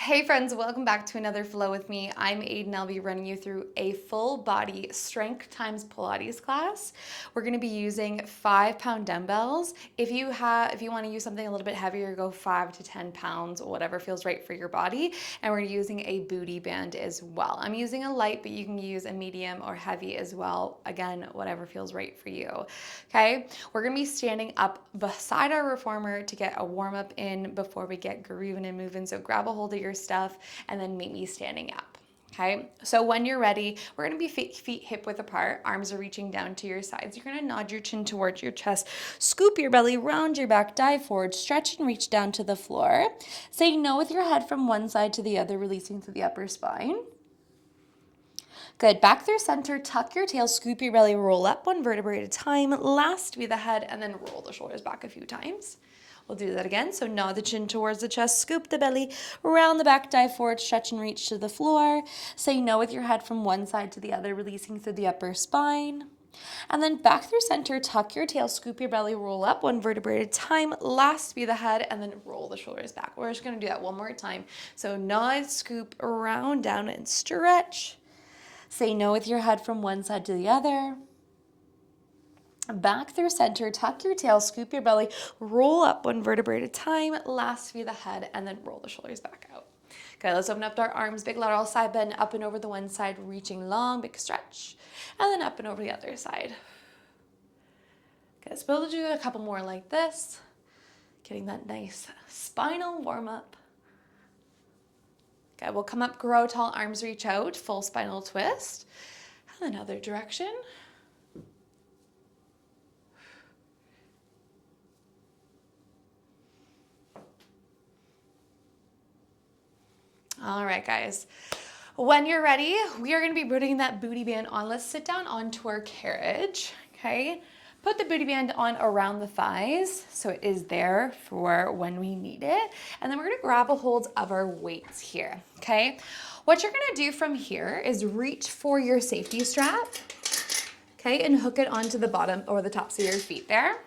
Hey friends, welcome back to another Flow with me. I'm Aiden. I'll be running you through a full body strength times Pilates class. We're going to be using 5-pound dumbbells. If you want to use something a little bit heavier, go 5 to 10 pounds, whatever feels right for your body. And we're using a booty band as well. I'm using a light, but you can use a medium or heavy as well. Again, whatever feels right for you. Okay, we're going to be standing up beside our reformer to get a warm up in before we get grooving and moving. So grab a hold of your stuff and then meet me standing up. Okay, so when you're ready, we're gonna be feet hip width apart, arms are reaching down to your sides. You're gonna nod your chin towards your chest, scoop your belly, round your back, dive forward, stretch and reach down to the floor. Say no with your head from one side to the other, releasing to the upper spine. Good, back through center, tuck your tail, scoop your belly, roll up one vertebrae at a time, last be the head, and then roll the shoulders back a few times. We'll do that again. So nod the chin towards the chest, scoop the belly, round the back, dive forward, stretch and reach to the floor. Say no with your head from one side to the other, releasing through the upper spine. And then back through center, tuck your tail, scoop your belly, roll up one vertebrae at a time, last be the head, and then roll the shoulders back. We're just gonna do that one more time. So nod, scoop, around, down, and stretch. Say no with your head from one side to the other. Back through center, tuck your tail, scoop your belly, roll up one vertebrae at a time, last via the head, and then roll the shoulders back out. Okay, let's open up our arms, big lateral side bend, up and over the one side, reaching long, big stretch, and then up and over the other side. Okay, so we'll do a couple more like this, getting that nice spinal warm up. Okay, we'll come up, grow tall, arms reach out, full spinal twist, and then other direction. All right, guys. When you're ready, we are going to be putting that booty band on. Let's sit down onto our carriage, okay? Put the booty band on around the thighs so it is there for when we need it. And then we're going to grab a hold of our weights here, okay? What you're going to do from here is reach for your safety strap, okay, and hook it onto the bottom or the tops of your feet there.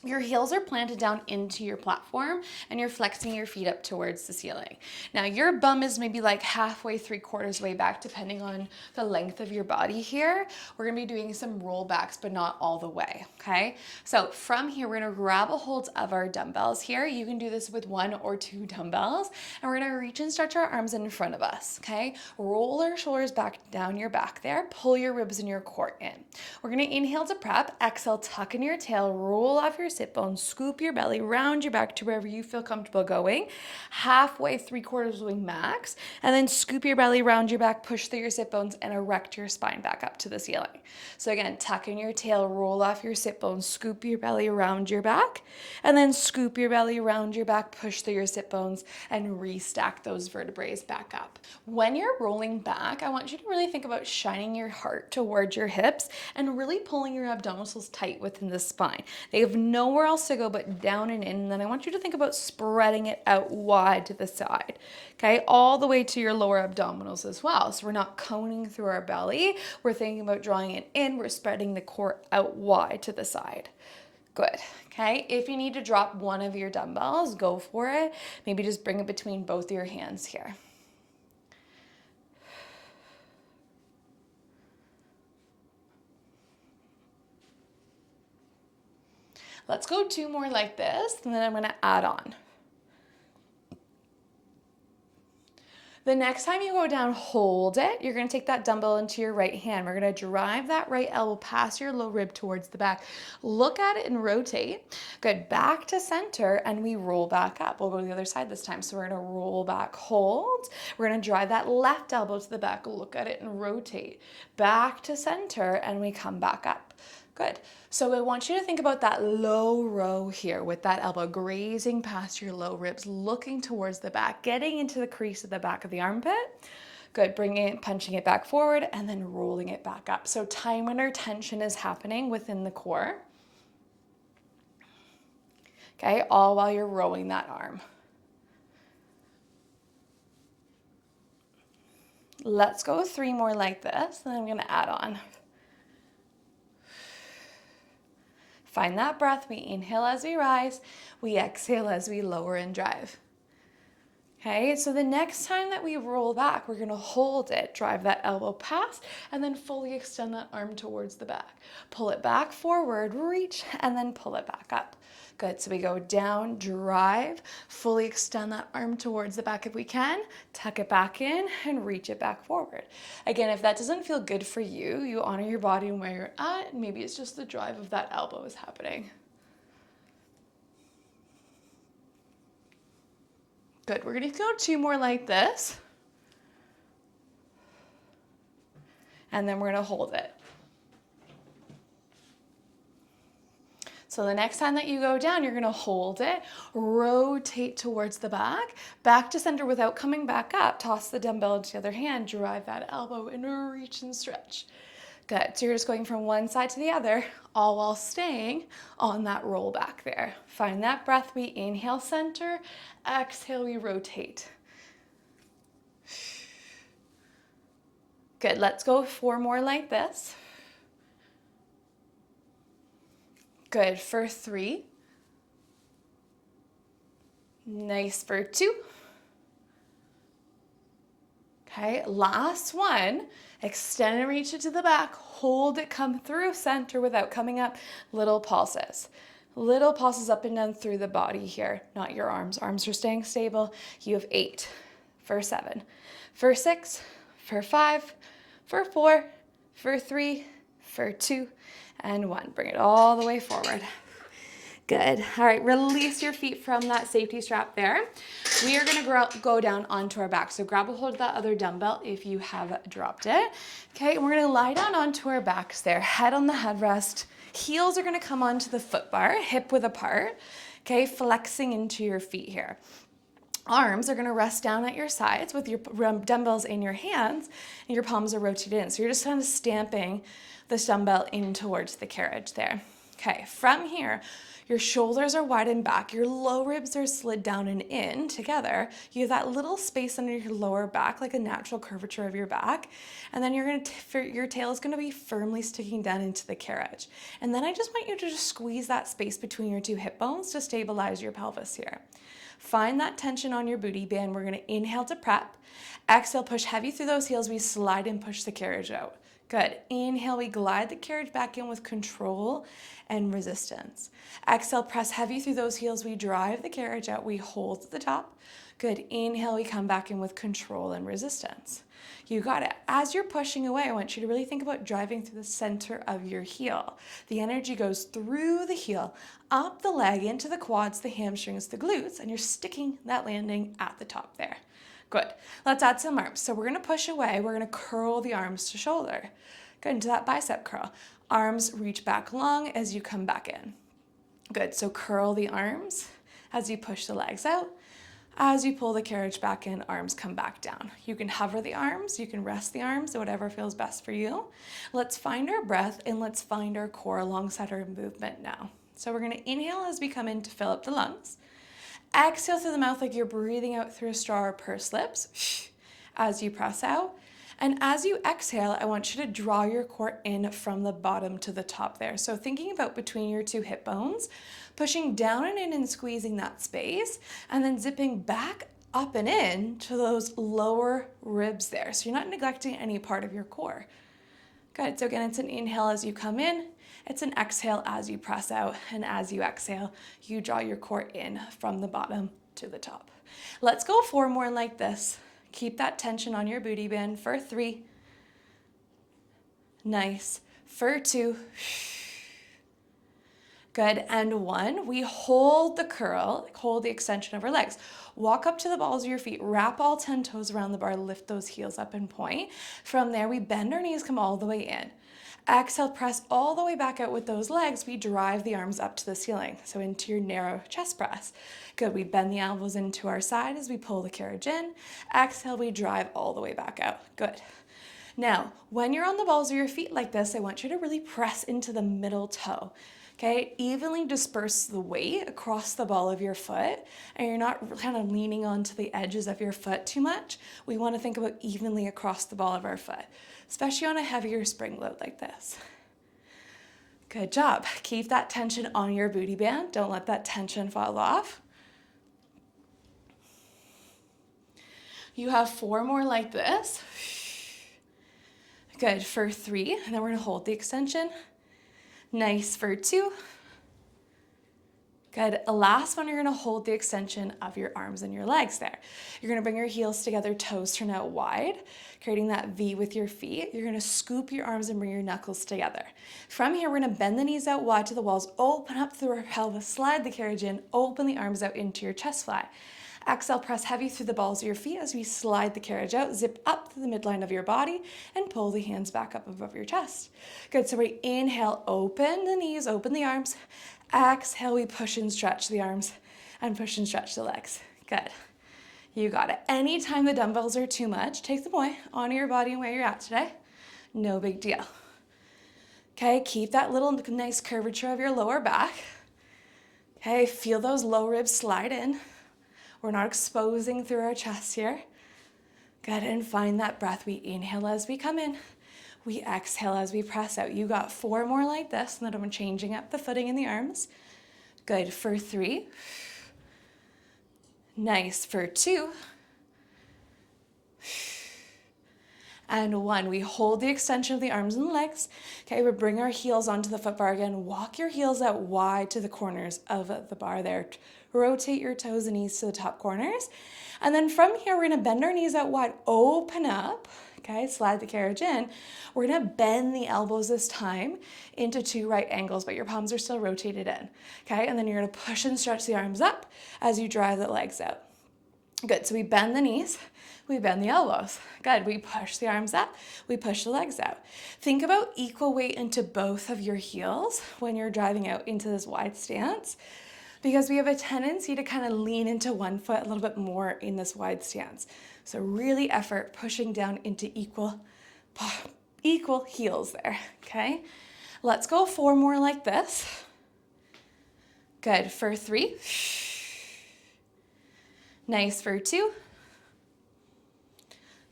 Your heels are planted down into your platform and you're flexing your feet up towards the ceiling. Now your bum is maybe like halfway, 3/4 way back, depending on the length of your body here. We're gonna be doing some rollbacks, but not all the way, okay? So from here, we're gonna grab a hold of our dumbbells here. You can do this with 1 or 2 dumbbells, and we're gonna reach and stretch our arms in front of us, okay? Roll our shoulders back down your back there, pull your ribs and your core in. We're gonna inhale to prep, exhale, tuck in your tail, roll off your sit bones, scoop your belly, round your back to wherever you feel comfortable going, halfway, 3/4 way max, and then scoop your belly, round your back, push through your sit bones, and erect your spine back up to the ceiling. So again, tuck in your tail, roll off your sit bones, scoop your belly, round your back, and then scoop your belly, round your back, push through your sit bones, and restack those vertebrae back up. When you're rolling back, I want you to really think about shining your heart towards your hips and really pulling your abdominals tight within the spine. They have nowhere else to go but down and in. And then I want you to think about spreading it out wide to the side, okay? All the way to your lower abdominals as well. So we're not coning through our belly. We're thinking about drawing it in. We're spreading the core out wide to the side. Good, okay? If you need to drop one of your dumbbells, go for it. Maybe just bring it between both your hands here. Let's go 2 more like this, and then I'm gonna add on. The next time you go down, hold it. You're gonna take that dumbbell into your right hand. We're gonna drive that right elbow past your low rib towards the back. Look at it and rotate. Good, back to center, and we roll back up. We'll go to the other side this time. So we're gonna roll back, hold. We're gonna drive that left elbow to the back. Look at it and rotate. Back to center, and we come back up. Good. So I want you to think about that low row here with that elbow grazing past your low ribs, looking towards the back, getting into the crease of the back of the armpit. Good, bringing it, punching it back forward, and then rolling it back up. So time under tension is happening within the core. Okay, all while you're rowing that arm. Let's go 3 more like this, and then I'm gonna add on. Find that breath. We inhale as we rise. We exhale as we lower and drive. Okay, so the next time that we roll back, we're gonna hold it, drive that elbow past, and then fully extend that arm towards the back. Pull it back forward, reach, and then pull it back up. Good, so we go down, drive, fully extend that arm towards the back if we can, tuck it back in, and reach it back forward. Again, if that doesn't feel good for you, you honor your body and where you're at, maybe it's just the drive of that elbow is happening. Good, we're gonna go 2 more like this. And then we're gonna hold it. So the next time that you go down, you're gonna hold it, rotate towards the back to center without coming back up. Toss the dumbbell into the other hand, drive that elbow and reach and stretch. Good, so you're just going from one side to the other, all while staying on that roll back there. Find that breath, we inhale center, exhale, we rotate. Good, let's go 4 more like this. Good, for 3. Nice for 2. Okay, last one. Extend and reach it to the back. Hold it, come through center without coming up. Little pulses. Little pulses up and down through the body here, not your arms. Arms are staying stable. You have 8, for 7, for 6, for 5, for 4, for 3, for 2, and 1. Bring it all the way forward. Good. All right, release your feet from that safety strap there. We are gonna go down onto our back. So grab a hold of that other dumbbell if you have dropped it. Okay, and we're gonna lie down onto our backs there. Head on the headrest. Heels are gonna come onto the foot bar, hip width apart. Okay, flexing into your feet here. Arms are gonna rest down at your sides with your dumbbells in your hands, and your palms are rotated in. So you're just kind of stamping this dumbbell in towards the carriage there. Okay, from here, your shoulders are widened back, your low ribs are slid down and in together. You have that little space under your lower back, like a natural curvature of your back. And then your tail is gonna be firmly sticking down into the carriage. And then I just want you to just squeeze that space between your 2 hip bones to stabilize your pelvis here. Find that tension on your booty band. We're gonna inhale to prep. Exhale, push heavy through those heels. We slide and push the carriage out. Good. Inhale, we glide the carriage back in with control and resistance. Exhale, press heavy through those heels. We drive the carriage out. We hold at the top. Good. Inhale, we come back in with control and resistance. You got it. As you're pushing away, I want you to really think about driving through the center of your heel. The energy goes through the heel, up the leg, into the quads, the hamstrings, the glutes, and you're sticking that landing at the top there. Good. Let's add some arms. So we're going to push away. We're going to curl the arms to shoulder. Good, into that bicep curl. Arms reach back long as you come back in. Good, so curl the arms as you push the legs out. As you pull the carriage back in, arms come back down. You can hover the arms, you can rest the arms, whatever feels best for you. Let's find our breath and let's find our core alongside our movement now. So we're going to inhale as we come in to fill up the lungs. Exhale through the mouth like you're breathing out through a straw or pursed lips as you press out. And as you exhale, I want you to draw your core in from the bottom to the top there. So thinking about between your 2 hip bones, pushing down and in and squeezing that space, and then zipping back up and in to those lower ribs there. So you're not neglecting any part of your core. Good, so again, it's an inhale as you come in, it's an exhale as you press out, and as you exhale, you draw your core in from the bottom to the top. Let's go 4 more like this. Keep that tension on your booty band for 3. Nice. For 2. Good, and 1. We hold the curl, hold the extension of our legs. Walk up to the balls of your feet, wrap all 10 toes around the bar, lift those heels up and point. From there, we bend our knees, come all the way in. Exhale, press all the way back out with those legs. We drive the arms up to the ceiling, so into your narrow chest press. Good, we bend the elbows into our side as we pull the carriage in. Exhale, we drive all the way back out. Good. Now, when you're on the balls of your feet like this, I want you to really press into the middle toe. Okay, evenly disperse the weight across the ball of your foot, and you're not kind of leaning onto the edges of your foot too much. We want to think about evenly across the ball of our foot, especially on a heavier spring load like this. Good job. Keep that tension on your booty band. Don't let that tension fall off. You have 4 more like this. Good for 3, and then we're gonna hold the extension. Nice for 2. Good. Last one, you're gonna hold the extension of your arms and your legs there. You're gonna bring your heels together, toes turn out wide, creating that V with your feet. You're gonna scoop your arms and bring your knuckles together. From here, we're gonna bend the knees out wide to the walls, open up through our pelvis, slide the carriage in, open the arms out into your chest fly. Exhale, press heavy through the balls of your feet as we slide the carriage out, zip up to the midline of your body, and pull the hands back up above your chest. Good, so we inhale, open the knees, open the arms. Exhale, we push and stretch the arms and push and stretch the legs. Good, you got it. Anytime the dumbbells are too much, take them away, honor your body and where you're at today. No big deal. Okay, keep that little nice curvature of your lower back. Okay, feel those low ribs slide in. We're not exposing through our chest here. Good, and find that breath. We inhale as we come in. We exhale as we press out. You got 4 more like this, and then I'm changing up the footing in the arms. Good for 3. Nice for 2. And 1. We hold the extension of the arms and legs. Okay, we bring our heels onto the foot bar again. Walk your heels out wide to the corners of the bar there. Rotate your toes and knees to the top corners. And then from here, we're gonna bend our knees out wide, open up, okay, slide the carriage in. We're gonna bend the elbows this time into 2 right angles, but your palms are still rotated in, okay? And then you're gonna push and stretch the arms up as you drive the legs out. Good, so we bend the knees, we bend the elbows. Good, we push the arms up, we push the legs out. Think about equal weight into both of your heels when you're driving out into this wide stance, because we have a tendency to kind of lean into one foot a little bit more in this wide stance. So really effort pushing down into equal heels there, okay? Let's go 4 more like this. Good, for 3. Nice for 2.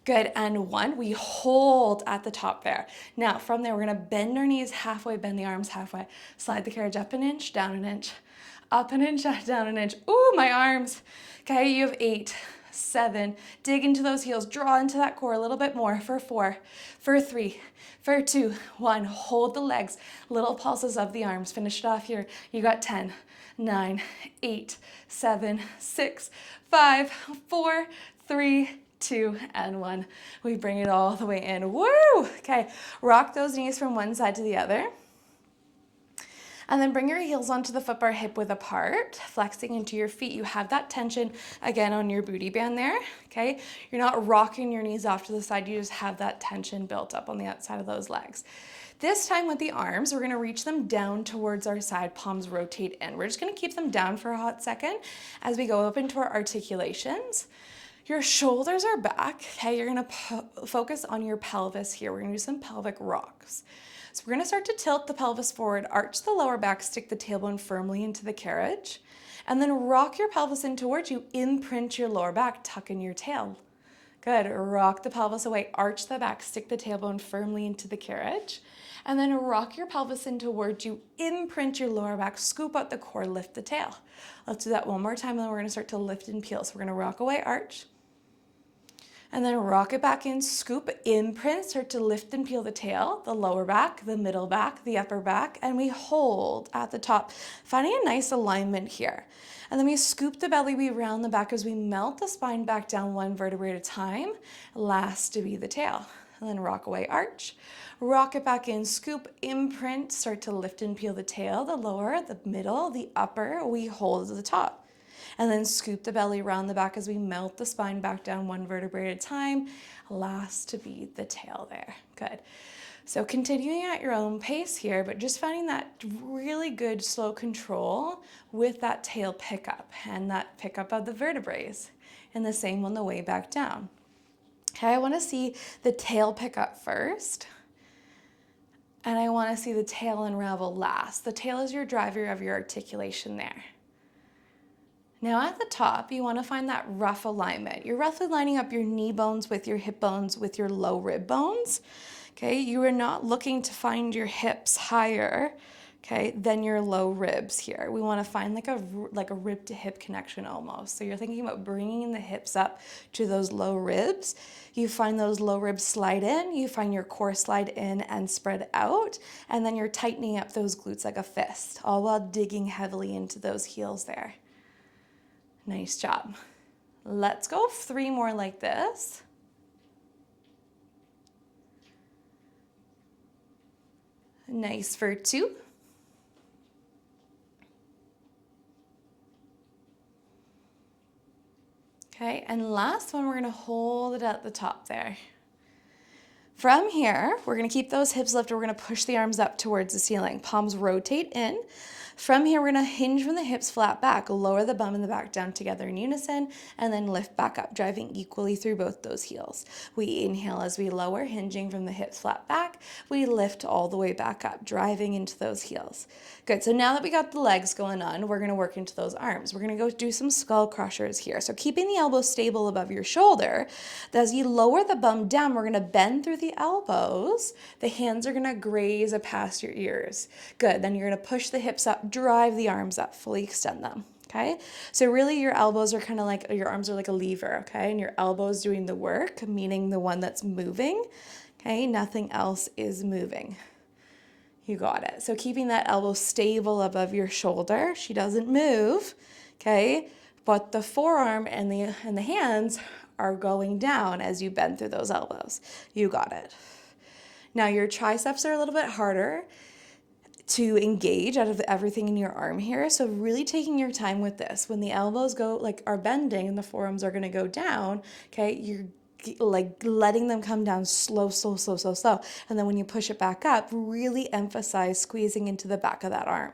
Good, and 1. We hold at the top there. Now from there, we're gonna bend our knees halfway, bend the arms halfway, slide the carriage up an inch, down an inch, up an inch, down an inch. Ooh, my arms. Okay, you have 8, 7. Dig into those heels, draw into that core a little bit more for 4, for 3, for 2, 1. Hold the legs, little pulses of the arms. Finish it off here. You got 10, 9, 8, 7, 6, 5, 4, 3, 2, and 1. We bring it all the way in. Woo! Okay, rock those knees from one side to the other. And then bring your heels onto the foot bar hip width apart, flexing into your feet. You have that tension again on your booty band there, okay? You're not rocking your knees off to the side, you just have that tension built up on the outside of those legs. This time with the arms, we're gonna reach them down towards our side, palms rotate in. We're just gonna keep them down for a hot second as we go up into our articulations. Your shoulders are back, okay? You're gonna focus on your pelvis here. We're gonna do some pelvic rocks. So we're gonna start to tilt the pelvis forward, arch the lower back, stick the tailbone firmly into the carriage, and then rock your pelvis in towards you, imprint your lower back, tuck in your tail. Good, rock the pelvis away, arch the back, stick the tailbone firmly into the carriage, and then rock your pelvis in towards you, imprint your lower back, scoop out the core, lift the tail. Let's do that one more time, and then we're gonna start to lift and peel. So we're gonna rock away, arch, and then rock it back in, scoop, imprint, start to lift and peel the tail, the lower back, the middle back, the upper back, and we hold at the top, finding a nice alignment here. And then we scoop the belly, we round the back as we melt the spine back down 1 vertebrae at a time, last to be the tail. And then rock away, arch, rock it back in, scoop, imprint, start to lift and peel the tail, the lower, the middle, the upper, we hold at the top. And then scoop the belly around the back as we melt the spine back down 1 vertebrae at a time, last to be the tail there. Good. So continuing at your own pace here, but just finding that really good slow control with that tail pickup and that pickup of the vertebrae, and the same on the way back down. Okay, I want to see the tail pick up first, and I want to see the tail unravel last. The tail is your driver of your articulation there. Now at the top, you want to find that rough alignment. You're roughly lining up your knee bones with your hip bones with your low rib bones. Okay, you are not looking to find your hips higher, Okay, then your low ribs here. We want to find like a rib to hip connection almost. So you're thinking about bringing the hips up to those low ribs. You find those low ribs slide in, you find your core slide in and spread out, and then you're tightening up those glutes like a fist, all while digging heavily into those heels there. Nice job. Let's go 3 more like this. Nice for 2. Okay, and last one, we're gonna hold it at the top there. From here, we're gonna keep those hips lifted. We're gonna push the arms up towards the ceiling. Palms rotate in. From here, we're gonna hinge from the hips flat back, lower the bum and the back down together in unison, and then lift back up, driving equally through both those heels. We inhale as we lower, hinging from the hips flat back. We lift all the way back up, driving into those heels. Good, so now that we got the legs going on, we're gonna work into those arms. We're gonna go do some skull crushers here. So keeping the elbows stable above your shoulder, as you lower the bum down, we're gonna bend through the elbows. The hands are gonna graze past your ears. Good, then you're gonna push the hips up, drive the arms up, fully extend them, okay? So really your elbows are kind of like, your arms are like a lever, okay? And your elbows doing the work, meaning the one that's moving, okay? Nothing else is moving. You got it. So keeping that elbow stable above your shoulder, she doesn't move, okay? But the forearm and the hands are going down as you bend through those elbows. You got it. Now your triceps are a little bit harder to engage out of everything in your arm here. So really taking your time with this. When the elbows are bending and the forearms are gonna go down, okay, you're like letting them come down slow. And then when you push it back up, really emphasize squeezing into the back of that arm.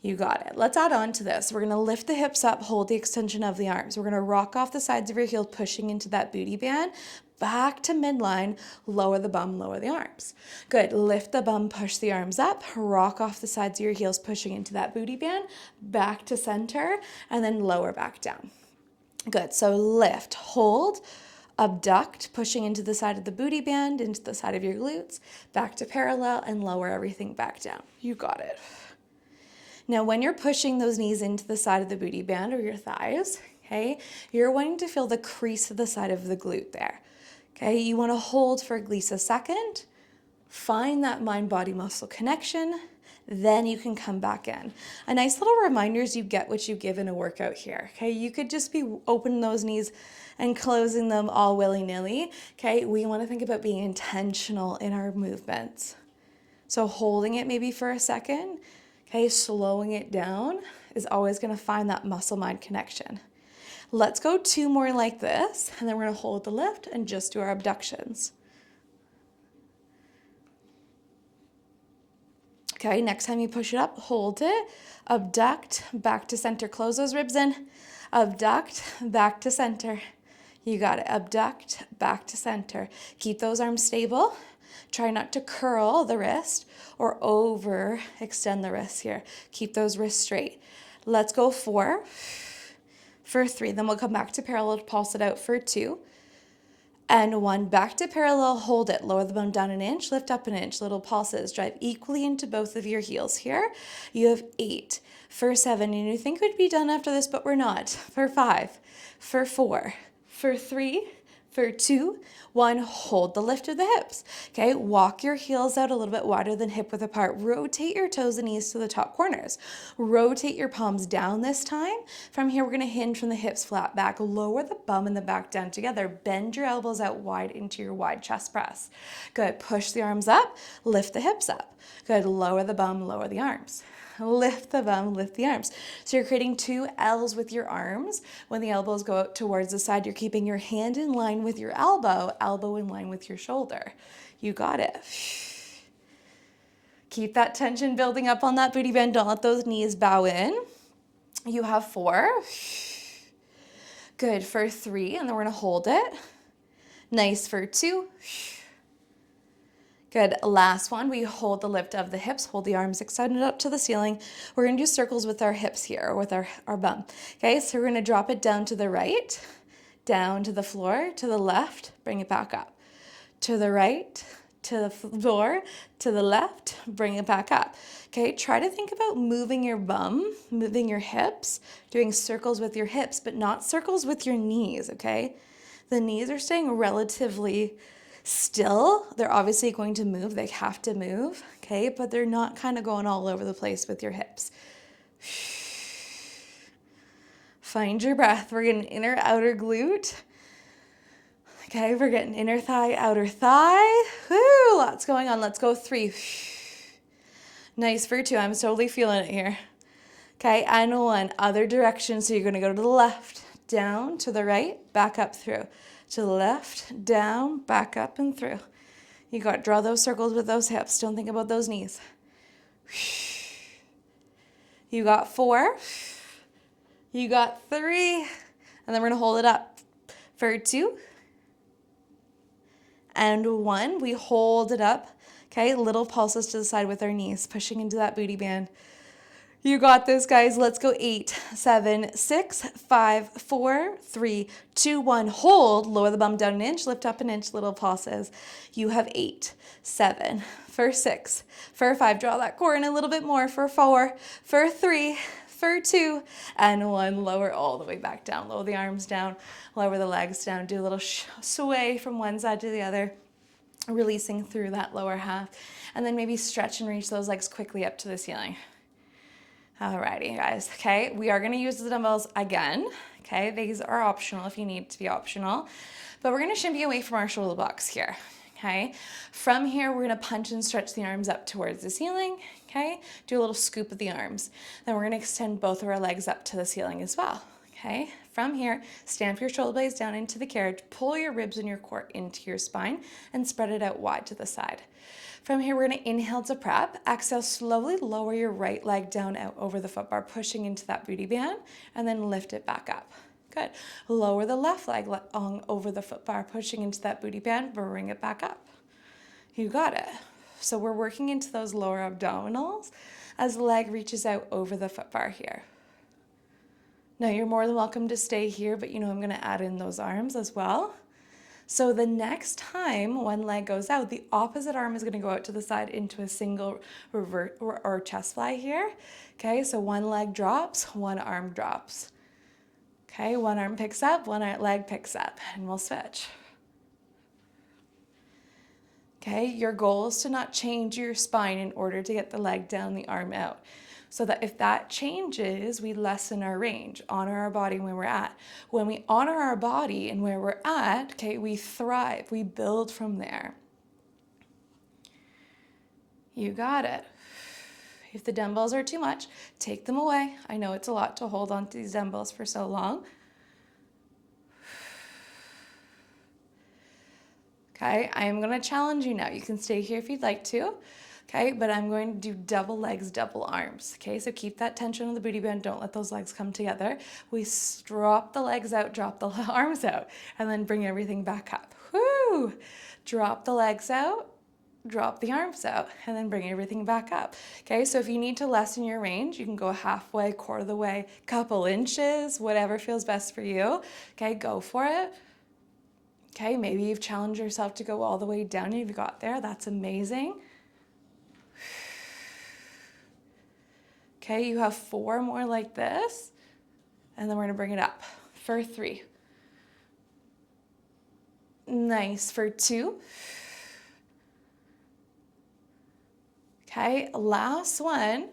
You got it. Let's add on to this. We're gonna lift the hips up, hold the extension of the arms. We're gonna rock off the sides of your heels, pushing into that booty band, back to midline, lower the bum, lower the arms. Good, lift the bum, push the arms up, rock off the sides of your heels, pushing into that booty band, back to center, and then lower back down. Good, so lift, hold, abduct, pushing into the side of the booty band, into the side of your glutes, back to parallel, and lower everything back down. You got it. Now, when you're pushing those knees into the side of the booty band or your thighs, okay, you're wanting to feel the crease of the side of the glute there. Okay, you want to hold for at least a second, find that mind-body muscle connection, then you can come back in. A nice little reminder is you get what you give in a workout here. Okay, you could just be opening those knees and closing them all willy-nilly. Okay, we want to think about being intentional in our movements. So holding it maybe for a second, okay, slowing it down is always going to find that muscle-mind connection. Let's go 2 more like this, and then we're gonna hold the lift and just do our abductions. Okay, next time you push it up, hold it, abduct, back to center, close those ribs in, abduct, back to center. You got it, abduct, back to center. Keep those arms stable. Try not to curl the wrist or over extend the wrists here. Keep those wrists straight. Let's go 4. For 3, then we'll come back to parallel, pulse it out for 2, and 1, back to parallel, hold it, lower the bum down an inch, lift up an inch, little pulses, drive equally into both of your heels here. You have 8, for 7, and you think we'd be done after this, but we're not, for 5, for 4, for 3, for 2, 1, hold the lift of the hips. Okay, walk your heels out a little bit wider than hip width apart. Rotate your toes and knees to the top corners. Rotate your palms down this time. From here, we're gonna hinge from the hips flat back, lower the bum and the back down together. Bend your elbows out wide into your wide chest press. Good, push the arms up, lift the hips up. Good, lower the bum, lower the arms. Lift the bum, lift the arms. So you're creating 2 L's with your arms. When the elbows go out towards the side, you're keeping your hand in line with your elbow, elbow in line with your shoulder. You got it. Keep that tension building up on that booty bend. Don't let those knees bow in. You have 4. Good for 3, and then we're gonna hold it. Nice for 2. Good, last one, we hold the lift of the hips, hold the arms extended up to the ceiling. We're gonna do circles with our hips here, with our bum. Okay, so we're gonna drop it down to the right, down to the floor, to the left, bring it back up. To the right, to the floor, to the left, bring it back up. Okay, try to think about moving your bum, moving your hips, doing circles with your hips, but not circles with your knees, okay? The knees are staying relatively still. They're obviously going to move, they have to move, okay? But they're not kind of going all over the place with your hips. Find your breath. We're getting inner outer glute. Okay, we're getting inner thigh, outer thigh. Woo, lots going on. Let's go 3. Nice for 2. I'm totally feeling it here. Okay, and 1. Other direction. So you're going to go to the left, down, to the right, back up through. To the left, down, back up and through. You got to draw those circles with those hips. Don't think about those knees. You got 4. You got 3. And then we're going to hold it up for 2. And 1, we hold it up, okay? Little pulses to the side with our knees, pushing into that booty band. You got this, guys. Let's go 8, 7, 6, 5, 4, 3, 2, 1. Hold, lower the bum down an inch, lift up an inch, little pulses. You have 8, 7, for 6, for 5. Draw that core in a little bit more, for 4, for 3, for 2, and 1. Lower all the way back down. Lower the arms down, lower the legs down. Do a little sway from one side to the other, releasing through that lower half. And then maybe stretch and reach those legs quickly up to the ceiling. Alrighty, guys. Okay, we are going to use the dumbbells again. Okay, these are optional if you need to be optional. But we're going to shimmy away from our shoulder blocks here. Okay, from here, we're going to punch and stretch the arms up towards the ceiling. Okay, do a little scoop of the arms. Then we're going to extend both of our legs up to the ceiling as well. Okay, from here, stamp your shoulder blades down into the carriage, pull your ribs and your core into your spine, and spread it out wide to the side. From here, we're going to inhale to prep. Exhale, slowly lower your right leg down out over the foot bar, pushing into that booty band, and then lift it back up. Good. Lower the left leg over the foot bar, pushing into that booty band, bring it back up. You got it. So we're working into those lower abdominals as the leg reaches out over the foot bar here. Now you're more than welcome to stay here, but you know I'm going to add in those arms as well. So the next time one leg goes out, the opposite arm is going to go out to the side into a single revert or chest fly here. Okay, so one leg drops, one arm drops. Okay, one arm picks up, one leg picks up, and we'll switch. Okay, your goal is to not change your spine in order to get the leg down, the arm out. So that if that changes, we lessen our range, honor our body where we're at. When we honor our body and where we're at, okay, we thrive, we build from there. You got it. If the dumbbells are too much, take them away. I know it's a lot to hold on to these dumbbells for so long. Okay, I am going to challenge you now. You can stay here if you'd like to. Okay, but I'm going to do double legs, double arms. Okay, so keep that tension on the booty band. Don't let those legs come together. We drop the legs out, drop the arms out, and then bring everything back up. Woo! Drop the legs out, drop the arms out, and then bring everything back up. Okay, so if you need to lessen your range, you can go halfway, quarter of the way, couple inches, whatever feels best for you. Okay, go for it. Okay, maybe you've challenged yourself to go all the way down and you've got there. That's amazing. Okay, you have 4 more like this, and then we're gonna bring it up for 3. Nice, for 2. Okay, last one.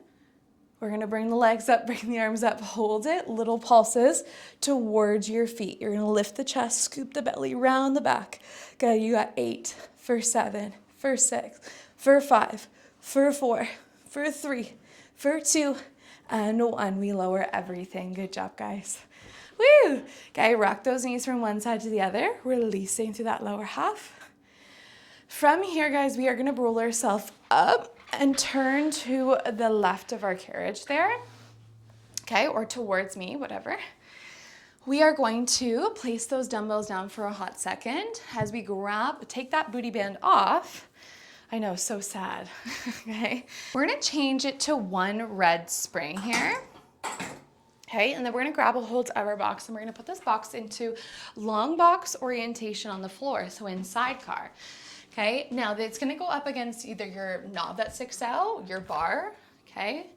We're gonna bring the legs up, bring the arms up, hold it, little pulses towards your feet. You're gonna lift the chest, scoop the belly, round the back. Okay, you got 8, for 7, for 6, for 5, for 4, for 3, for 2, and 1. We lower everything. Good job, guys. Woo! Okay, rock those knees from one side to the other, releasing through that lower half. From here, guys, we are gonna roll ourselves up and turn to the left of our carriage there. Okay, or towards me, whatever. We are going to place those dumbbells down for a hot second as we take that booty band off. I know, so sad. Okay, we're gonna change it to one red spring here. Okay, and then we're gonna grab a hold of our box and we're gonna put this box into long box orientation on the floor, so in sidecar. Okay, now it's gonna go up against either your knob that sticks out, your bar, okay,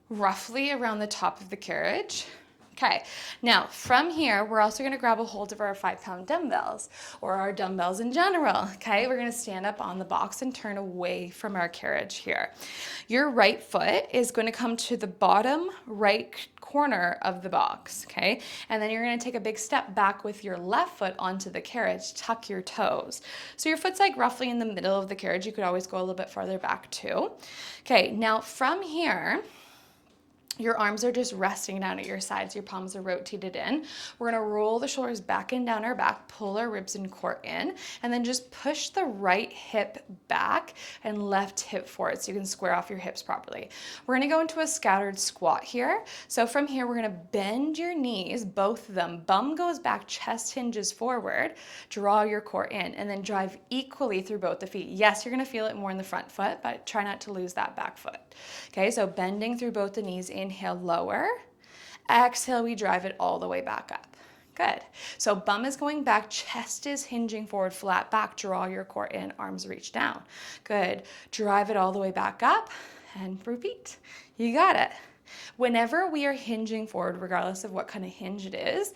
roughly around the top of the carriage. Okay, now from here, we're also gonna grab a hold of our 5-pound dumbbells or our dumbbells in general, okay? We're gonna stand up on the box and turn away from our carriage here. Your right foot is gonna come to the bottom right corner of the box, okay? And then you're gonna take a big step back with your left foot onto the carriage, tuck your toes. So your foot's like roughly in the middle of the carriage. You could always go a little bit farther back too. Okay, now from here, your arms are just resting down at your sides. Your palms are rotated in. We're gonna roll the shoulders back and down our back, pull our ribs and core in, and then just push the right hip back and left hip forward so you can square off your hips properly. We're gonna go into a scattered squat here. So from here, we're gonna bend your knees, both of them. Bum goes back, chest hinges forward, draw your core in, and then drive equally through both the feet. Yes, you're gonna feel it more in the front foot, but try not to lose that back foot. Okay, so bending through both the knees, inhale, lower. Exhale, we drive it all the way back up. Good. So bum is going back, chest is hinging forward, flat back, draw your core in, arms reach down. Good. Drive it all the way back up and repeat. You got it. Whenever we are hinging forward, regardless of what kind of hinge it is,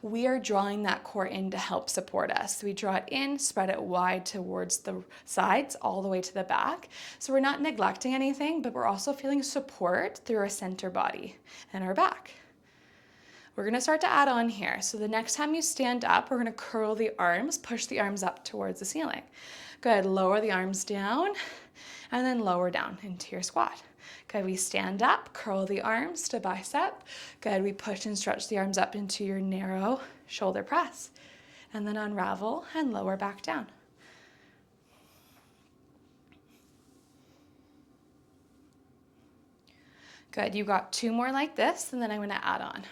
we are drawing that core in to help support us. So we draw it in, spread it wide towards the sides, all the way to the back. So we're not neglecting anything, but we're also feeling support through our center body and our back. We're gonna start to add on here. So the next time you stand up, we're gonna curl the arms, push the arms up towards the ceiling. Good, lower the arms down, and then lower down into your squat. Good, we stand up, curl the arms to bicep. Good, we push and stretch the arms up into your narrow shoulder press. And then unravel and lower back down. Good, you got 2 more like this, and then I'm gonna add on.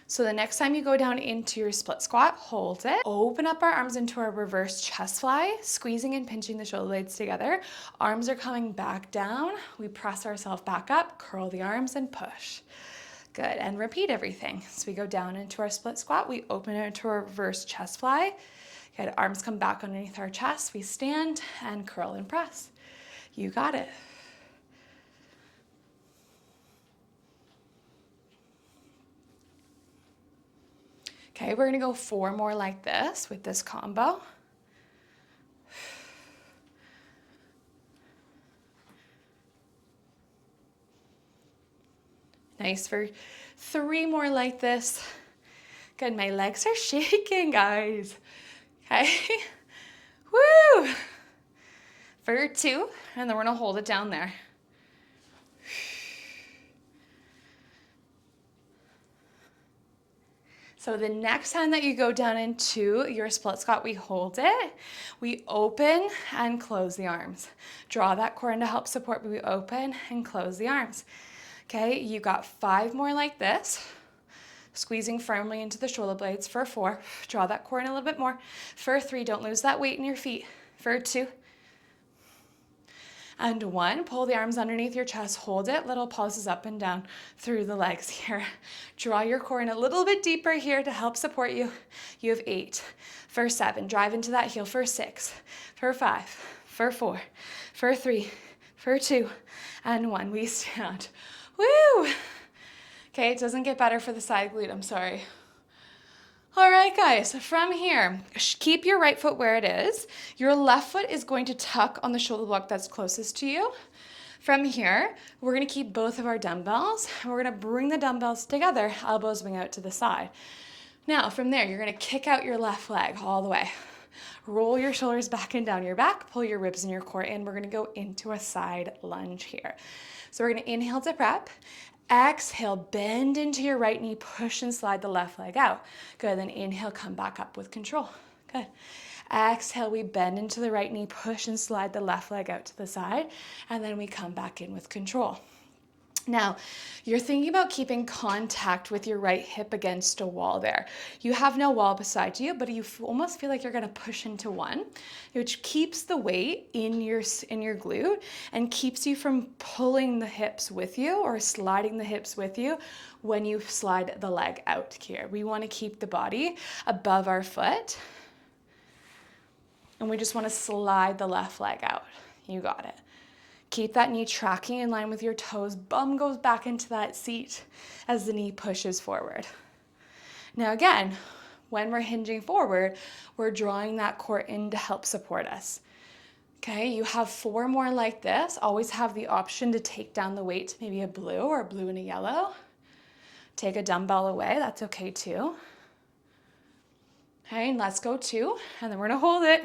So the next time you go down into your split squat, hold it. Open up our arms into our reverse chest fly, squeezing and pinching the shoulder blades together. Arms are coming back down. We press ourselves back up, curl the arms and push. Good, and repeat everything. So we go down into our split squat. We open it into our reverse chest fly. Good, arms come back underneath our chest. We stand and curl and press. You got it. Okay, we're gonna go 4 more like this with this combo. Nice for 3 more like this. Good, my legs are shaking, guys. Okay, woo! For 2, and then we're gonna hold it down there. So the next time that you go down into your split squat, we hold it, we open and close the arms. Draw that core in to help support, but we open and close the arms. Okay, you got 5 more like this. Squeezing firmly into the shoulder blades for 4. Draw that core in a little bit more. For 3, don't lose that weight in your feet. For 2. And 1, pull the arms underneath your chest, hold it, little pauses up and down through the legs here. Draw your core in a little bit deeper here to help support you. You have 8. For 7, drive into that heel. For 6, for 5, for 4, for 3, for 2, and 1. We stand. Woo! Okay, it doesn't get better for the side glute, I'm sorry. All right, guys, from here, keep your right foot where it is. Your left foot is going to tuck on the shoulder block that's closest to you. From here, we're gonna keep both of our dumbbells, and we're gonna bring the dumbbells together, elbows wing out to the side. Now, from there, you're gonna kick out your left leg all the way. Roll your shoulders back and down your back, pull your ribs and your core in. We're gonna go into a side lunge here. So we're gonna inhale to prep. Exhale, bend into your right knee, push and slide the left leg out. Good, then inhale, come back up with control. Good. Exhale, we bend into the right knee, push and slide the left leg out to the side, and then we come back in with control. Now, you're thinking about keeping contact with your right hip against a wall there. You have no wall beside you, but you almost feel like you're gonna push into one, which keeps the weight in your glute and keeps you from pulling the hips with you or sliding the hips with you when you slide the leg out here. We wanna keep the body above our foot, and we just wanna slide the left leg out. You got it. Keep that knee tracking in line with your toes. Bum goes back into that seat as the knee pushes forward. Now again, when we're hinging forward, we're drawing that core in to help support us. Okay, you have 4 more like this. Always have the option to take down the weight to maybe a blue or a blue and a yellow. Take a dumbbell away, that's okay too. Okay, and let's go 2, and then we're gonna hold it.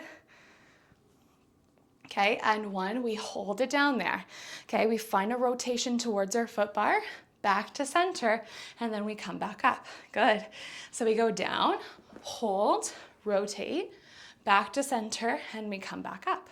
Okay, and 1, we hold it down there. Okay, we find a rotation towards our foot bar, back to center, and then we come back up. Good. So we go down, hold, rotate, back to center, and we come back up.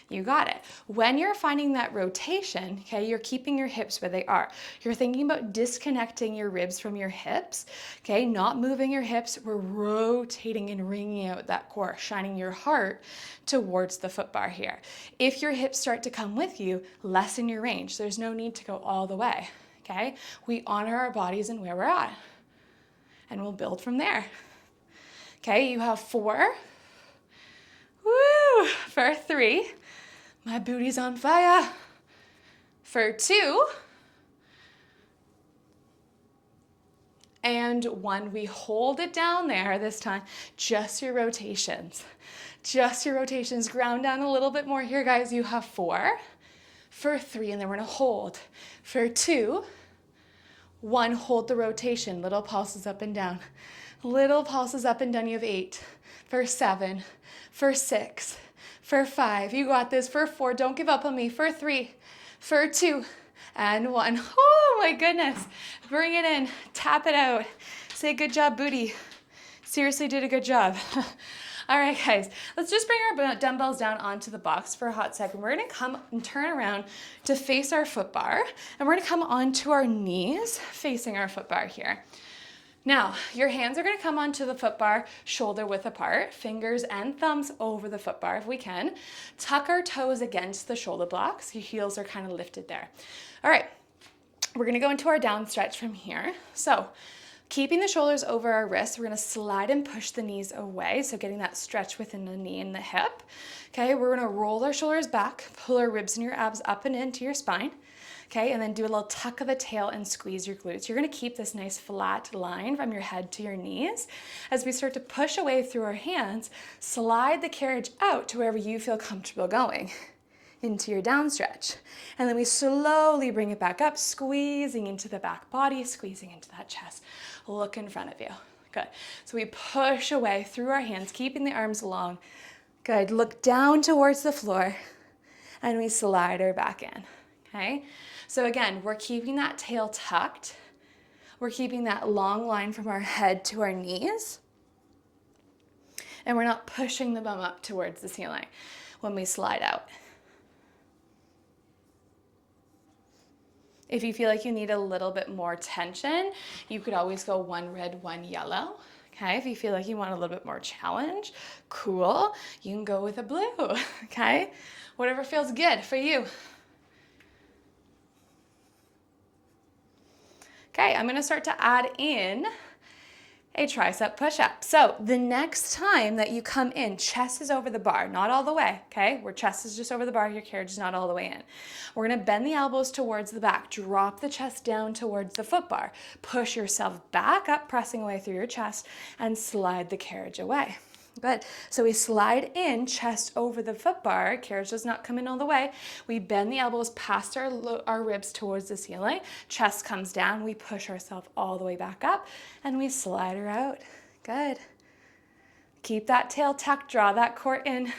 You got it. When you're finding that rotation, okay, you're keeping your hips where they are. You're thinking about disconnecting your ribs from your hips, okay, not moving your hips. We're rotating and wringing out that core, shining your heart towards the foot bar here. If your hips start to come with you, lessen your range. There's no need to go all the way, okay? We honor our bodies and where we're at, and we'll build from there. Okay, you have 4. Woo! For 3. My booty's on fire. For 2. And 1, we hold it down there this time. Just your rotations. Just your rotations. Ground down a little bit more here, guys. You have 4. For 3, and then we're gonna hold. For 2. 1, hold the rotation. Little pulses up and down. Little pulses up and down. You have 8. For 7. For 6. For 5, you got this. For 4, don't give up on me. For 3, for 2, and 1. Oh my goodness. Bring it in, tap it out. Say good job, booty. Seriously did a good job. All right, guys, let's just bring our dumbbells down onto the box for a hot second. We're gonna come and turn around to face our foot bar, and we're gonna come onto our knees facing our foot bar here. Now, your hands are gonna come onto the foot bar, shoulder width apart, fingers and thumbs over the foot bar if we can. Tuck our toes against the shoulder blocks. Your heels are kind of lifted there. All right, we're gonna go into our down stretch from here. So, keeping the shoulders over our wrists, we're gonna slide and push the knees away, so getting that stretch within the knee and the hip. Okay, we're gonna roll our shoulders back, pull our ribs and your abs up and into your spine. Okay, and then do a little tuck of the tail and squeeze your glutes. You're gonna keep this nice flat line from your head to your knees. As we start to push away through our hands, slide the carriage out to wherever you feel comfortable going into your down stretch. And then we slowly bring it back up, squeezing into the back body, squeezing into that chest. Look in front of you. Good. So we push away through our hands, keeping the arms long. Good. Look down towards the floor, and we slide her back in. Okay? So again, we're keeping that tail tucked. We're keeping that long line from our head to our knees. And we're not pushing the bum up towards the ceiling when we slide out. If you feel like you need a little bit more tension, you could always go 1 red, 1 yellow. Okay, if you feel like you want a little bit more challenge, cool, you can go with a blue, okay? Whatever feels good for you. Okay, I'm gonna start to add in a tricep push-up. So the next time that you come in, chest is over the bar, not all the way, okay? Where chest is just over the bar, your carriage is not all the way in. We're gonna bend the elbows towards the back, drop the chest down towards the foot bar, push yourself back up, pressing away through your chest, and slide the carriage away. Good. So we slide in, chest over the foot bar, carriage does not come in all the way. We bend the elbows past our ribs towards the ceiling, chest comes down, we push ourselves all the way back up, and we slide her out. Good. Keep that tail tucked, draw that core in.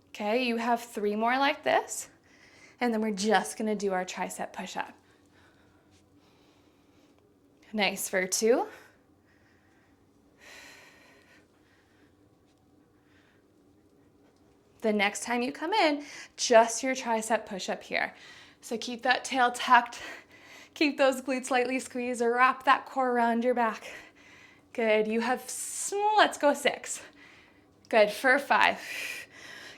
Okay, you have 3 more like this. And then we're just gonna do our tricep push-up. Nice for 2. The next time you come in, just your tricep push-up here. So keep that tail tucked, keep those glutes slightly squeezed, or wrap that core around your back. Good, you have, let's go 6. Good, for 5.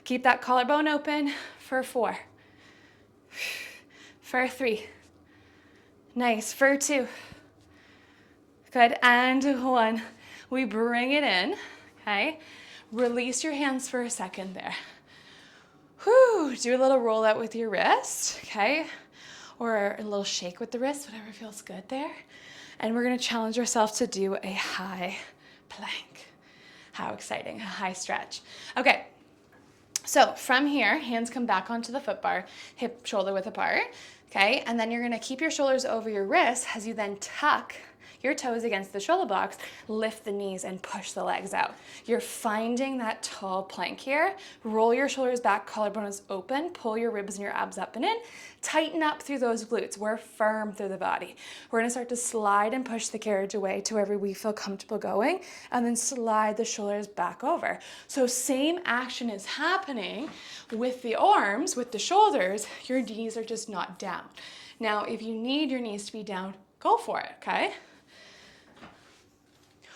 Keep that collarbone open for 4. For 3. Nice, for 2. Good, and 1. We bring it in, okay? Release your hands for a second there. Whew, do a little roll out with your wrist, okay? Or a little shake with the wrist, whatever feels good there. And we're gonna challenge ourselves to do a high plank. How exciting, a high stretch. Okay, so from here, hands come back onto the foot bar, hip shoulder width apart, okay? And then you're gonna keep your shoulders over your wrists as you then tuck your toes against the shoulder blocks, lift the knees and push the legs out. You're finding that tall plank here. Roll your shoulders back, collarbone is open, pull your ribs and your abs up and in, tighten up through those glutes. We're firm through the body. We're gonna start to slide and push the carriage away to wherever we feel comfortable going, and then slide the shoulders back over. So same action is happening with the arms, with the shoulders, your knees are just not down. Now, if you need your knees to be down, go for it, okay?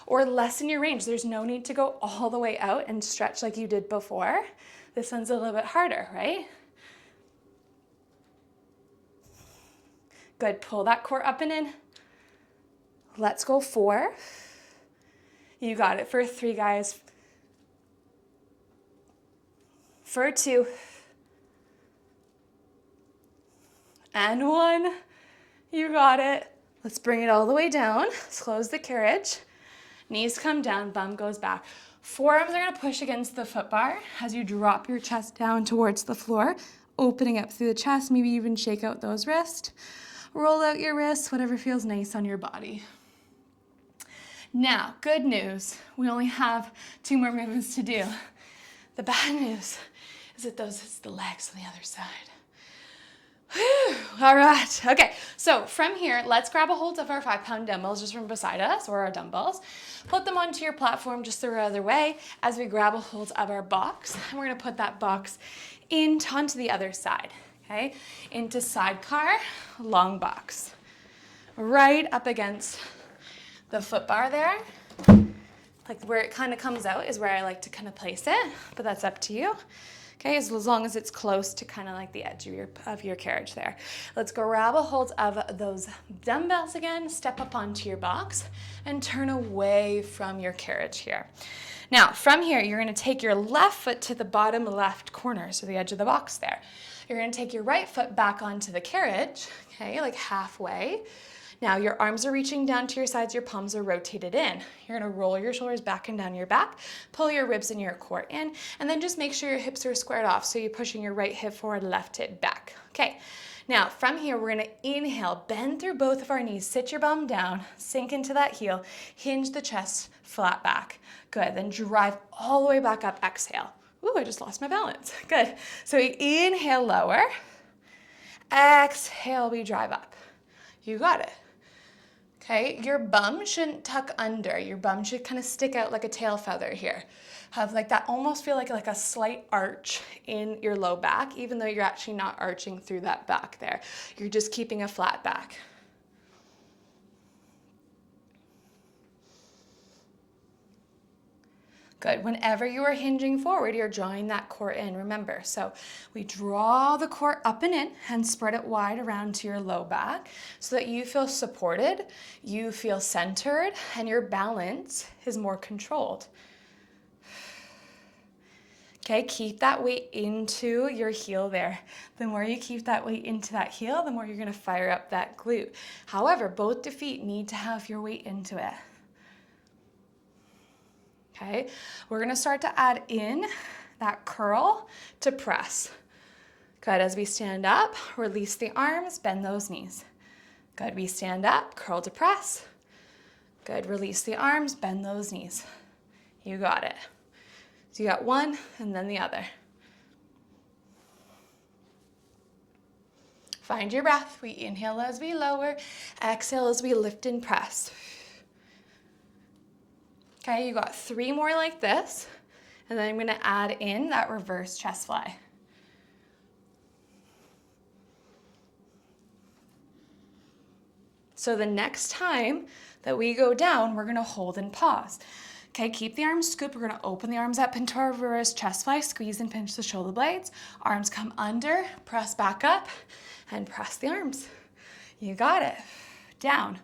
Or lessen your range. There's no need to go all the way out and stretch like you did before. This one's a little bit harder, right? Good, pull that core up and in. Let's go 4. You got it for 3, guys. For 2. And 1. You got it. Let's bring it all the way down. Let's close the carriage. Knees come down, bum goes back. Forearms are gonna push against the foot bar as you drop your chest down towards the floor, opening up through the chest, maybe even shake out those wrists. Roll out your wrists, whatever feels nice on your body. Now, good news, we only have 2 more movements to do. The bad news is that it's the legs on the other side. Whew. All right, okay, so from here, let's grab a hold of our 5-pound dumbbells just from beside us, or our dumbbells. Put them onto your platform just the other way as we grab a hold of our box, and we're gonna put that box onto the other side, okay? Into sidecar, long box. Right up against the foot bar there. Like where it kind of comes out is where I like to kind of place it, but that's up to you. Okay, as long as it's close to kind of like the edge of your carriage there. Let's grab a hold of those dumbbells again, step up onto your box, and turn away from your carriage here. Now, from here, you're gonna take your left foot to the bottom left corner, so the edge of the box there. You're gonna take your right foot back onto the carriage, okay, like halfway. Now your arms are reaching down to your sides, your palms are rotated in. You're gonna roll your shoulders back and down your back, pull your ribs and your core in, and then just make sure your hips are squared off. So you're pushing your right hip forward, left hip back. Okay, now from here, we're gonna inhale, bend through both of our knees, sit your bum down, sink into that heel, hinge the chest, flat back. Good, then drive all the way back up, exhale. Ooh, I just lost my balance. Good, so we inhale, lower. Exhale, we drive up. You got it. Okay, your bum shouldn't tuck under. Your bum should kind of stick out like a tail feather here. Have like that, almost feel like a slight arch in your low back, even though you're actually not arching through that back there. You're just keeping a flat back. Good. Whenever you are hinging forward, you're drawing that core in, remember. So we draw the core up and in and spread it wide around to your low back so that you feel supported, you feel centered, and your balance is more controlled. Okay, keep that weight into your heel there. The more you keep that weight into that heel, the more you're gonna fire up that glute. However, both the feet need to have your weight into it. Okay, we're gonna start to add in that curl to press. Good, as we stand up, release the arms, bend those knees. Good, we stand up, curl to press. Good, release the arms, bend those knees. You got it. So you got one and then the other. Find your breath. We inhale as we lower, exhale as we lift and press. Okay, you got 3 more like this, And then I'm gonna add in that reverse chest fly. So the next time that we go down, we're gonna hold and pause. Okay, keep the arms scooped. We're gonna open the arms up into our reverse chest fly, squeeze and pinch the shoulder blades. Arms come under, press back up, and press the arms. You got it. Down,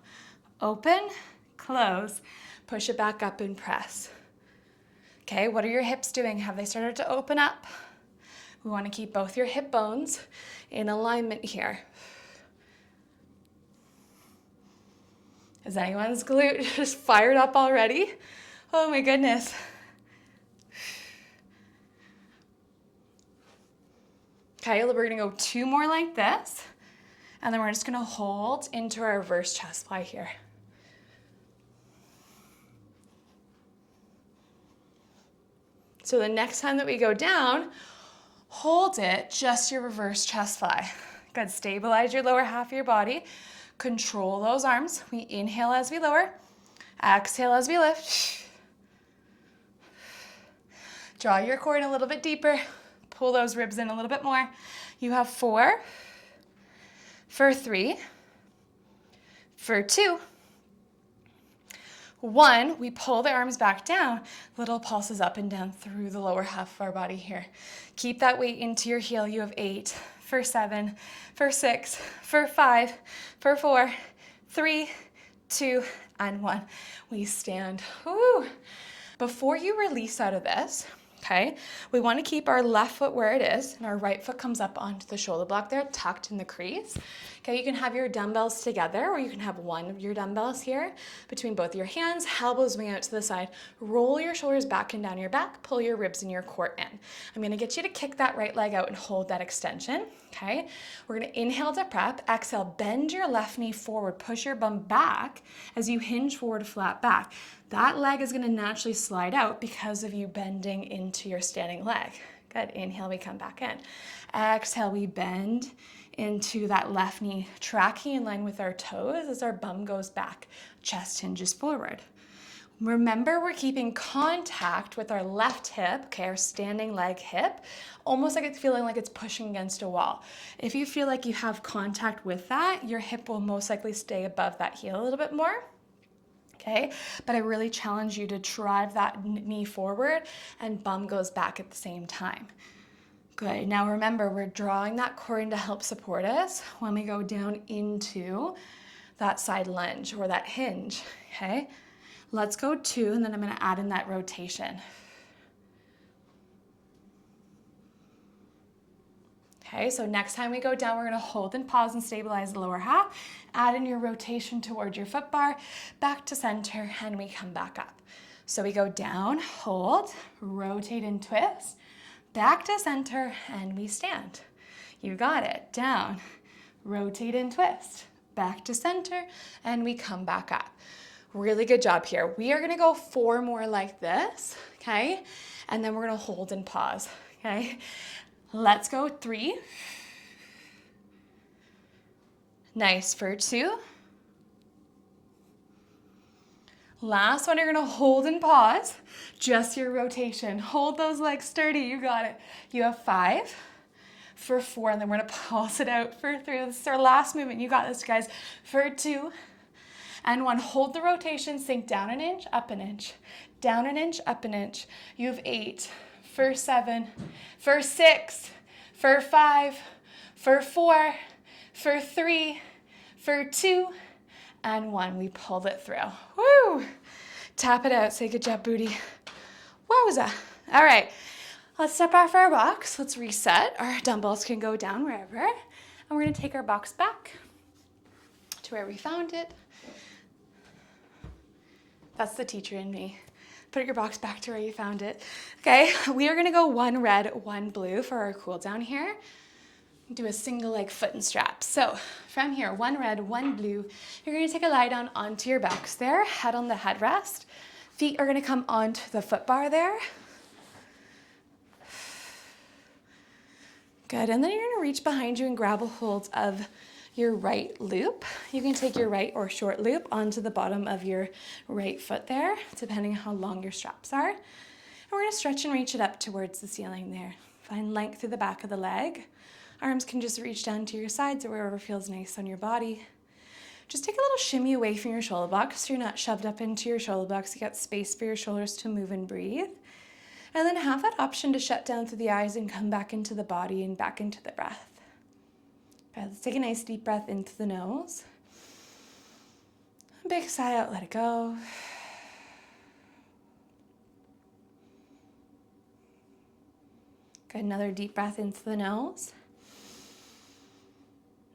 open, close, push it back up and press. Okay, what are your hips doing? Have they started to open up? We wanna keep both your hip bones in alignment here. Is anyone's glute just fired up already? Oh my goodness. Okay, we're gonna go 2 more like this, and then we're just gonna hold into our reverse chest fly here. So the next time that we go down, hold it, just your reverse chest fly. Good, stabilize your lower half of your body. Control those arms. We inhale as we lower, exhale as we lift. Draw your core in a little bit deeper. Pull those ribs in a little bit more. You have 4, for 3, for 2, 1. We pull the arms back down. Little pulses up and down through the lower half of our body here. Keep that weight into your heel. You have 8, for 7, for 6, for 5, for 4, 3, 2, and 1. We stand. Woo. Before you release out of this, okay, we want to keep our left foot where it is, and our right foot comes up onto the shoulder block there, tucked in the crease. Okay, you can have your dumbbells together, or you can have one of your dumbbells here between both your hands, elbows wing out to the side. Roll your shoulders back and down your back, pull your ribs and your core in. I'm gonna get you to kick that right leg out and hold that extension, okay? We're gonna inhale to prep, exhale, bend your left knee forward, push your bum back as you hinge forward, flat back. That leg is gonna naturally slide out because of you bending into your standing leg. Good, inhale, we come back in. Exhale, we bend into that left knee, tracking in line with our toes as our bum goes back, chest hinges forward. Remember, we're keeping contact with our left hip, okay, our standing leg hip, almost like it's feeling like it's pushing against a wall. If you feel like you have contact with that, your hip will most likely stay above that heel a little bit more. Okay, but I really challenge you to drive that knee forward and bum goes back at the same time. Good, now remember, we're drawing that core in to help support us when we go down into that side lunge or that hinge, okay? Let's go 2, and then I'm gonna add in that rotation. Okay, so next time we go down, we're gonna hold and pause and stabilize the lower half. Add in your rotation towards your foot bar, back to center, and we come back up. So we go down, hold, rotate and twist, back to center, and we stand. You got it. Down, rotate and twist, back to center, and we come back up. Really good job here. We are gonna go 4 more like this, okay? And then we're gonna hold and pause, okay? Let's go 3. Nice, for 2. Last one, you're gonna hold and pause, just your rotation. Hold those legs sturdy, you got it. You have 5, for 4, and then we're gonna pulse it out for 3. This is our last movement, you got this, guys. For 2, and 1, hold the rotation, sink down an inch, up an inch, down an inch, up an inch. You have 8, for 7, for 6, for 5, for 4, for 3, for 2, and 1. We pulled it through. Woo! Tap it out. Say good job, booty. Wowza. All right. Let's step off our box. Let's reset. Our dumbbells can go down wherever. And we're going to take our box back to where we found it. That's the teacher in me. Put your box back to where you found it. Okay, we are going to go 1 red, 1 blue for our cool down here. Do a single leg foot and strap. So from here, 1 red, 1 blue. You're going to take a lie down onto your backs there, head on the headrest. Feet are going to come onto the foot bar there. Good, and then you're going to reach behind you and grab a hold of your right loop. You can take your right or short loop onto the bottom of your right foot there, depending on how long your straps are. And we're going gonna stretch and reach it up towards the ceiling there. Find length through the back of the leg. Arms can just reach down to your sides or wherever feels nice on your body. Just take a little shimmy away from your shoulder blocks so you're not shoved up into your shoulder blocks. You got space for your shoulders to move and breathe. And then have that option to shut down through the eyes and come back into the body and back into the breath. Okay, let's take a nice deep breath into the nose. Big sigh out, let it go. Good, another deep breath into the nose.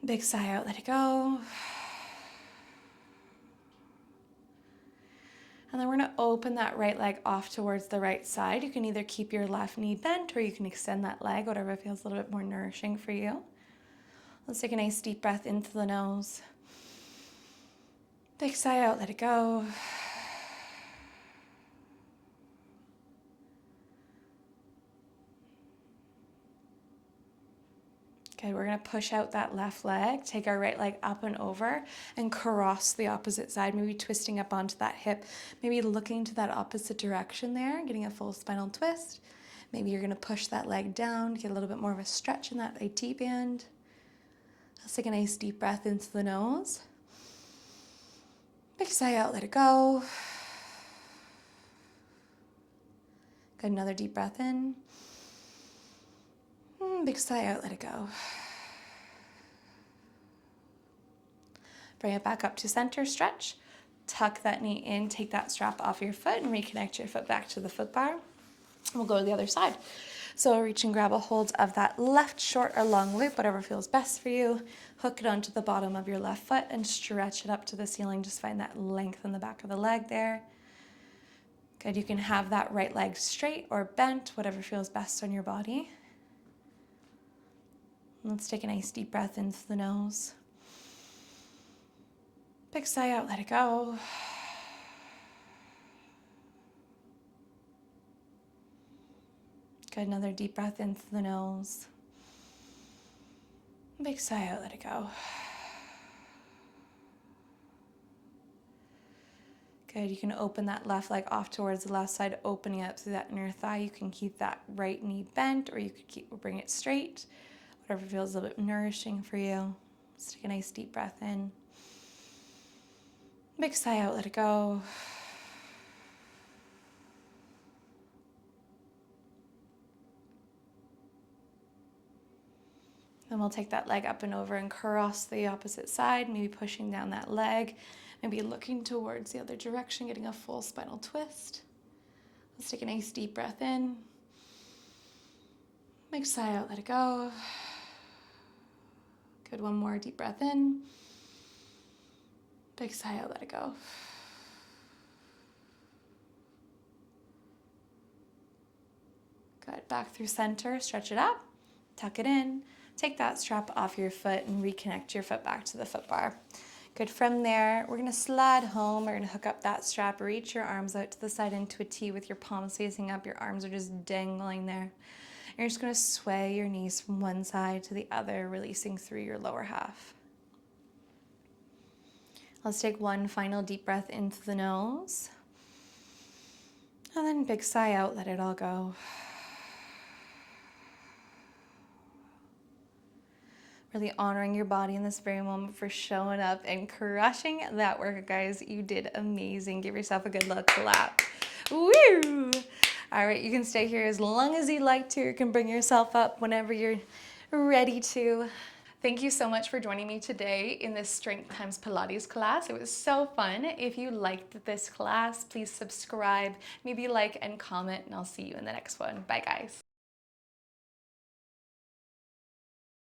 Big sigh out, let it go. And then we're gonna open that right leg off towards the right side. You can either keep your left knee bent or you can extend that leg, whatever feels a little bit more nourishing for you. Let's take a nice deep breath into the nose. Big sigh out, let it go. Good, we're gonna push out that left leg, take our right leg up and over and cross the opposite side, maybe twisting up onto that hip, maybe looking to that opposite direction there, getting a full spinal twist. Maybe you're gonna push that leg down, get a little bit more of a stretch in that IT band. Let's take a nice deep breath into the nose. Big sigh out, let it go. Good, another deep breath in. Big sigh out, let it go. Bring it back up to center, stretch. Tuck that knee in, take that strap off your foot and reconnect your foot back to the foot bar. We'll go to the other side. So reach and grab a hold of that left short or long loop, whatever feels best for you. Hook it onto the bottom of your left foot and stretch it up to the ceiling. Just find that length in the back of the leg there. Good, you can have that right leg straight or bent, whatever feels best on your body. Let's take a nice deep breath into the nose. Big sigh out, let it go. Good, another deep breath into the nose. Big sigh out, let it go. Good, you can open that left leg off towards the left side, opening up through that inner thigh. You can keep that right knee bent or you could bring it straight. Whatever feels a little bit nourishing for you. Let's take a nice deep breath in. Big sigh out, let it go. Then we'll take that leg up and over and cross the opposite side, maybe pushing down that leg, maybe looking towards the other direction, getting a full spinal twist. Let's take a nice deep breath in. Big sigh out, let it go. Good, one more deep breath in. Big sigh out, let it go. Good, back through center, stretch it up, tuck it in, take that strap off your foot and reconnect your foot back to the foot bar. Good, from there, we're gonna slide home, we're gonna hook up that strap, reach your arms out to the side into a T with your palms facing up, your arms are just dangling there. You're just gonna sway your knees from one side to the other, releasing through your lower half. Let's take one final deep breath into the nose. And then big sigh out, let it all go. Really honoring your body in this very moment for showing up and crushing that workout, guys. You did amazing. Give yourself a good little clap. Woo! All right, you can stay here as long as you'd like to. You can bring yourself up whenever you're ready to. Thank you so much for joining me today in this Strength Times Pilates class. It was so fun. If you liked this class, please subscribe, maybe like and comment, and I'll see you in the next one. Bye, guys.